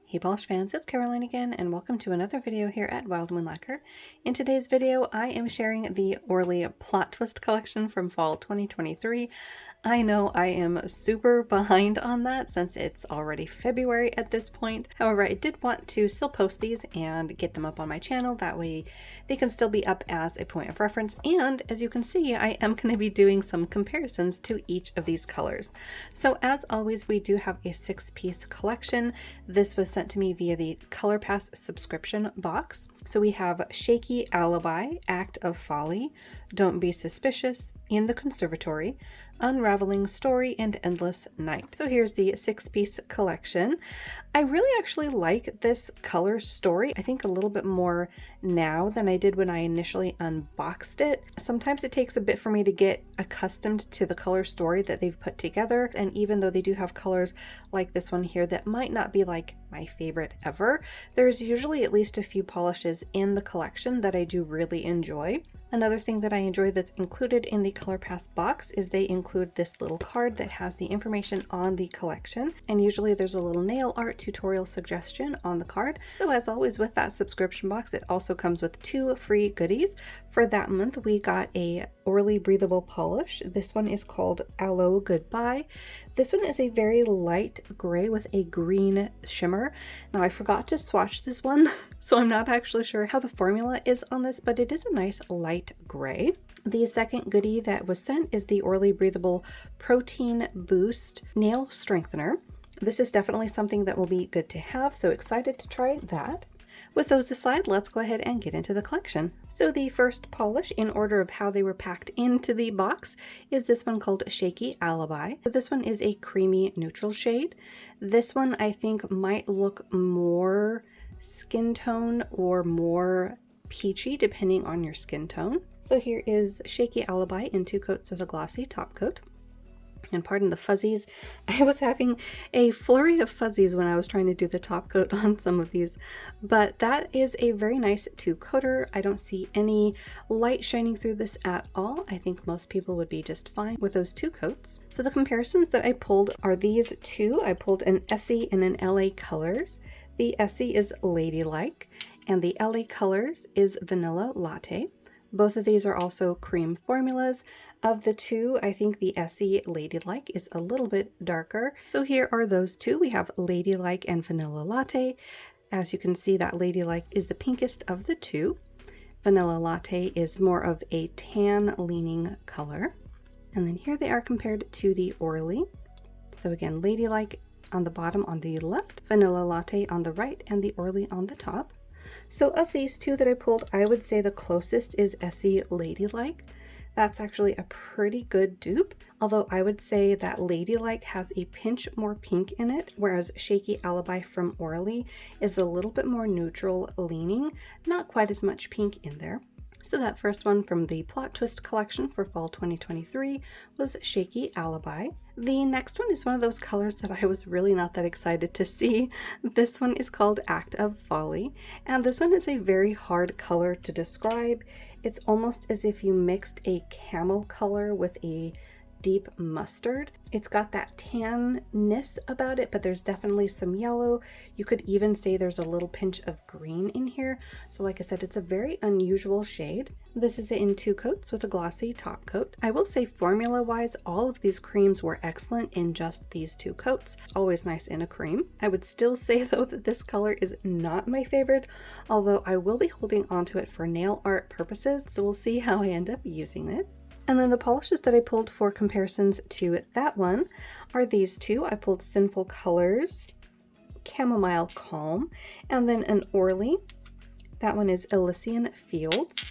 Hey polish fans, it's Caroline again, and welcome to another video here at Wild Moon Lacquer. In today's video, I am sharing the Orly Plot Twist collection from fall 2023. I know I am super behind on that since it's already February at this point. However, I did want to still post these and get them up on my channel. That way they can still be up as a point of reference. And as you can see, I am going to be doing some comparisons to each of these colors. So as always, we do have a 6-piece collection. This was sent to me via the ColorPass subscription box. So we have Shaky Alibi, Act of Folly, Don't Be Suspicious, In the Conservatory, Unraveling Story, and Endless Night. So here's the 6-piece collection. I really actually like this color story. I think a little bit more now than I did when I initially unboxed it. Sometimes it takes a bit for me to get accustomed to the color story that they've put together. And even though they do have colors like this one here that might not be like my favorite ever, there's usually at least a few polishes in the collection that I do really enjoy. Another thing that I enjoy that's included in the ColorPass box is they include this little card that has the information on the collection, and usually there's a little nail art tutorial suggestion on the card. So as always with that subscription box, it also comes with 2 free goodies. For that month, we got a Orly breathable polish. This one is called Aloe Goodbye. This one is a very light gray with a green shimmer. Now I forgot to swatch this one, so I'm not actually sure how the formula is on this, but it is a nice light gray. The second goodie that was sent is the Orly Breathable Protein Boost Nail Strengthener. This is definitely something that will be good to have, so excited to try that. With those aside, let's go ahead and get into the collection. So the first polish, in order of how they were packed into the box, is this one called Shaky Alibi. This one is a creamy neutral shade. This one I think might look more skin tone or more peachy depending on your skin tone. So here is Shaky Alibi in 2 coats with a glossy top coat. And pardon the fuzzies, I was having a flurry of fuzzies when I was trying to do the top coat on some of these, but that is a very nice 2-coater. I don't see any light shining through this at all. I think most people would be just fine with those 2 coats. So the comparisons that I pulled are these 2. I pulled an Essie and an LA Colors. The Essie is Ladylike, and the LA Colors is Vanilla Latte. Both of these are also cream formulas. Of the 2, I think the Essie Ladylike is a little bit darker. So here are those 2. We have Ladylike and Vanilla Latte. As you can see, that Ladylike is the pinkest of the 2. Vanilla Latte is more of a tan leaning color. And then here they are compared to the Orly. So again, Ladylike on the bottom on the left, Vanilla Latte on the right, and the Orly on the top. So of these 2 that I pulled, I would say the closest is Essie Ladylike. That's actually a pretty good dupe, although I would say that Ladylike has a pinch more pink in it, whereas Shaky Alibi from Orly is a little bit more neutral leaning, not quite as much pink in there. So that first one from the Plot Twist collection for fall 2023 was Shaky Alibi. The next one is one of those colors that I was really not that excited to see. This one is called Act of Folly, and this one is a very hard color to describe. It's almost as if you mixed a camel color with a deep mustard. It's got that tanness about it, but there's definitely some yellow. You could even say there's a little pinch of green in here. So like I said, it's a very unusual shade. This is in 2 coats with a glossy top coat. I will say formula wise, all of these creams were excellent in just these 2 coats. Always nice in a cream. I would still say though that this color is not my favorite, although I will be holding onto it for nail art purposes. So we'll see how I end up using it. And then the polishes that I pulled for comparisons to that one are these 2. I pulled Sinful Colors, Chamomile Calm, and then an Orly. That one is Elysian Fields.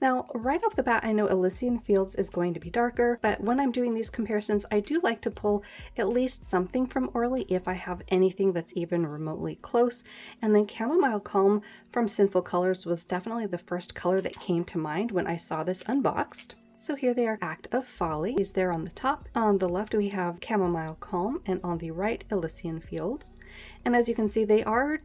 Now, right off the bat, I know Elysian Fields is going to be darker, but when I'm doing these comparisons, I do like to pull at least something from Orly if I have anything that's even remotely close. And then Chamomile Calm from Sinful Colors was definitely the first color that came to mind when I saw this unboxed. So here they are, Act of Folly is there on the top. On the left we have Chamomile Calm, and on the right Elysian Fields. And as you can see, they are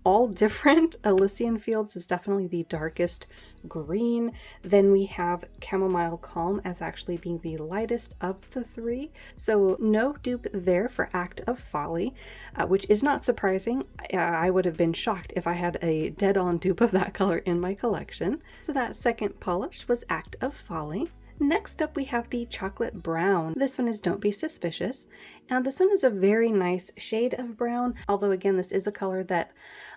all different. Elysian Fields is definitely the darkest green. Then we have Chamomile Calm as actually being the lightest of the three. So no dupe there for Act of Folly, which is not surprising. I would have been shocked if I had a dead-on dupe of that color in my collection. So that second polish was Act of Folly. Next up we have the Chocolate Brown. This one is Don't Be Suspicious, and this one is a very nice shade of brown, although again this is a color that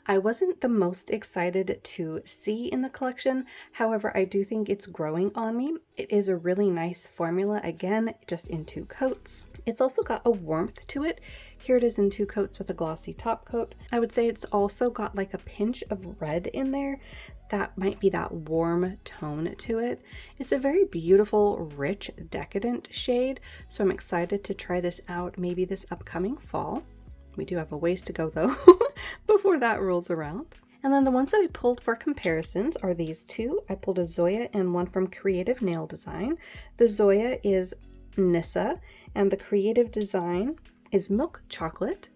I wasn't the most excited to see in the collection. However, I do think it's growing on me. It is a really nice formula, again just in 2 coats. It's also got a warmth to it. Here it is in 2 coats with a glossy top coat. I would say it's also got like a pinch of red in there. That might be that warm tone to it. It's a very beautiful, rich, decadent shade, so I'm excited to try this out maybe this upcoming fall. We do have a ways to go though before that rolls around. And then the ones that I pulled for comparisons are these 2. I pulled a Zoya and one from Creative Nail Design. The Zoya is Nissa and the Creative Design is Milk Chocolate.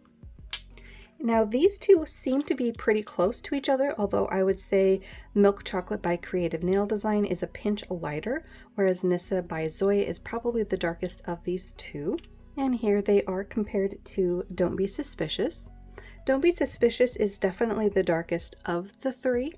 Now these 2 seem to be pretty close to each other, although I would say Milk Chocolate by Creative Nail Design is a pinch lighter, whereas Nissa by Zoya is probably the darkest of these 2. And here they are compared to Don't Be Suspicious. Don't Be Suspicious is definitely the darkest of the 3.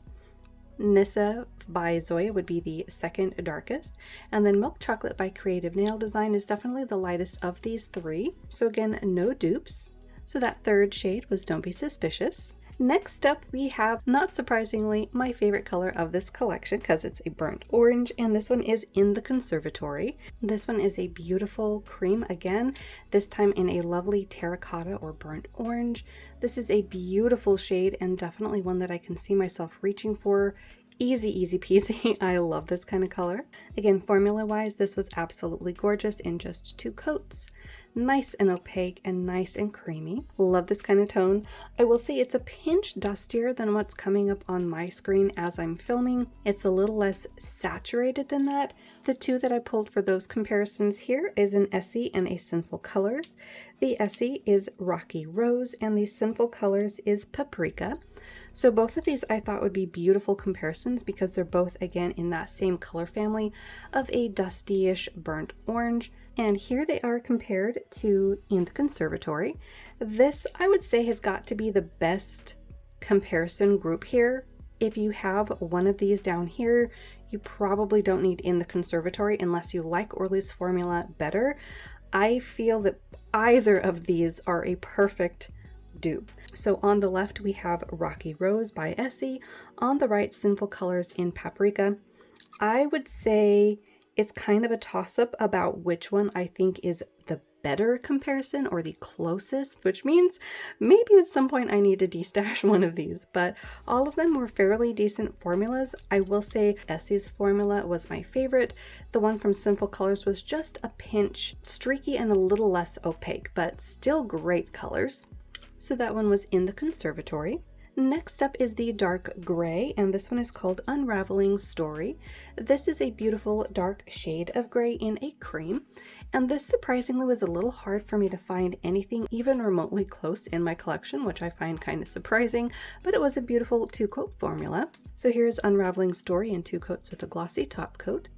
Nissa by Zoya would be the second darkest, and then Milk Chocolate by Creative Nail Design is definitely the lightest of these 3. So again, no dupes. So that third shade was Don't Be Suspicious. Next up we have, not surprisingly, my favorite color of this collection because it's a burnt orange, and this one is in the Conservatory. This one is a beautiful cream again, this time in a lovely terracotta or burnt orange. This is a beautiful shade and definitely one that I can see myself reaching for. Easy peasy. I love this kind of color. Again, formula wise, this was absolutely gorgeous in just 2 coats. Nice and opaque and nice and creamy. Love this kind of tone. I will say it's a pinch dustier than what's coming up on my screen as I'm filming. It's a little less saturated than that. The 2 that I pulled for those comparisons here is an Essie and a Sinful Colors. The Essie is Rocky Rose and the Sinful Colors is Paprika. So both of these I thought would be beautiful comparisons because they're both again in that same color family of a dusty-ish burnt orange. And here they are compared to In the Conservatory. This I would say has got to be the best comparison group here. If you have one of these down here, you probably don't need In the Conservatory unless you like Orly's formula better. I feel that either of these are a perfect dupe. So on the left we have Rocky Rose by Essie, on the right Sinful Colors in Paprika. I would say it's kind of a toss-up about which one I think is the better comparison or the closest, which means maybe at some point I need to destash one of these, but all of them were fairly decent formulas. I will say Essie's formula was my favorite. The one from Sinful Colors was just a pinch streaky and a little less opaque, but still great colors. So that one was In the Conservatory. Next up is the dark gray, and this one is called Unraveling Story. This is a beautiful dark shade of gray in a cream, and this surprisingly was a little hard for me to find anything even remotely close in my collection, which I find kind of surprising, but it was a beautiful 2-coat formula. So here's Unraveling Story in 2 coats with a glossy top coat.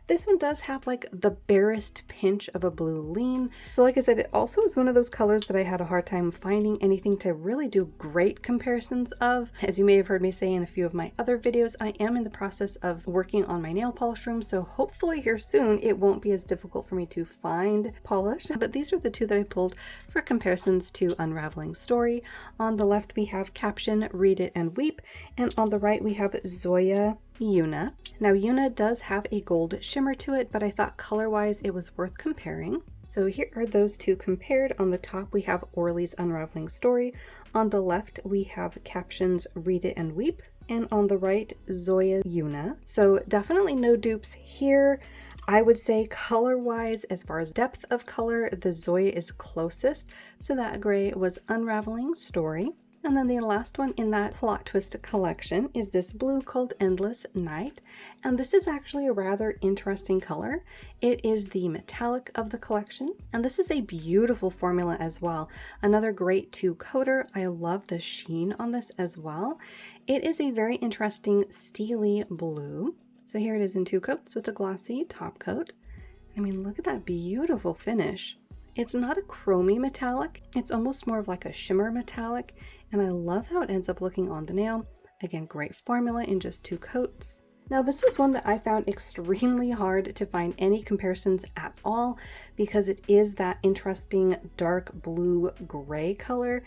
This one does have like the barest pinch of a blue lean. So like I said, it also is one of those colors that I had a hard time finding anything to really do great comparisons of. As you may have heard me say in a few of my other videos, I am in the process of working on my nail polish room, so hopefully here soon it won't be as difficult for me to find polish. But these are the 2 that I pulled for comparisons to Unraveling Story. On the left we have Caption, Read It and Weep, and on the right we have Zoya Yuna. Now Yuna does have a gold shimmer to it, but I thought color-wise it was worth comparing. So here are those 2 compared. On the top we have Orly's Unraveling Story. On the left we have Captions, Read It and Weep. And on the right, Zoya Yuna. So definitely no dupes here. I would say color-wise, as far as depth of color, the Zoya is closest. So that gray was Unraveling Story. And then the last one in that plot twist collection is this blue called Endless Night. And this is actually a rather interesting color. It is the metallic of the collection. And this is a beautiful formula as well. Another great two-coater. I love the sheen on this as well. It is a very interesting steely blue. So here it is in 2 coats with a glossy top coat. I mean, look at that beautiful finish. It's not a chromy metallic, it's almost more of like a shimmer metallic, and I love how it ends up looking on the nail. Again, great formula in just 2 coats. Now this was one that I found extremely hard to find any comparisons at all because it is that interesting dark blue gray color,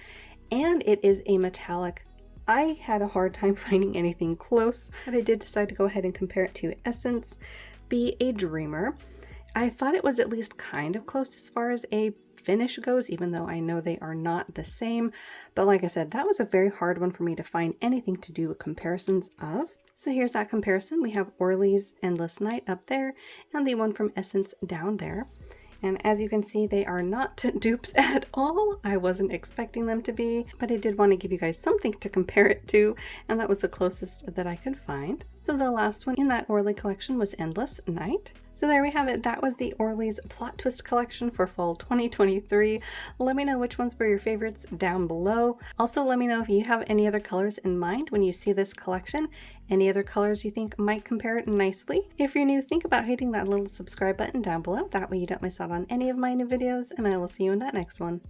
and it is a metallic. I had a hard time finding anything close, but I did decide to go ahead and compare it to Essence Be a Dreamer. I thought it was at least kind of close as far as a finish goes, even though I know they are not the same. But like I said, that was a very hard one for me to find anything to do with comparisons of. So here's that comparison. We have Orly's Endless Night up there and the one from Essence down there. And as you can see, they are not dupes at all. I wasn't expecting them to be, but I did want to give you guys something to compare it to, and that was the closest that I could find. So the last one in that Orly collection was Endless Night. So there we have it. That was the Orly's Plot Twist collection for fall 2023. Let me know which ones were your favorites down below. Also, let me know if you have any other colors in mind when you see this collection. Any other colors you think might compare it nicely. If you're new, think about hitting that little subscribe button down below. That way you don't miss out on any of my new videos, and I will see you in that next one.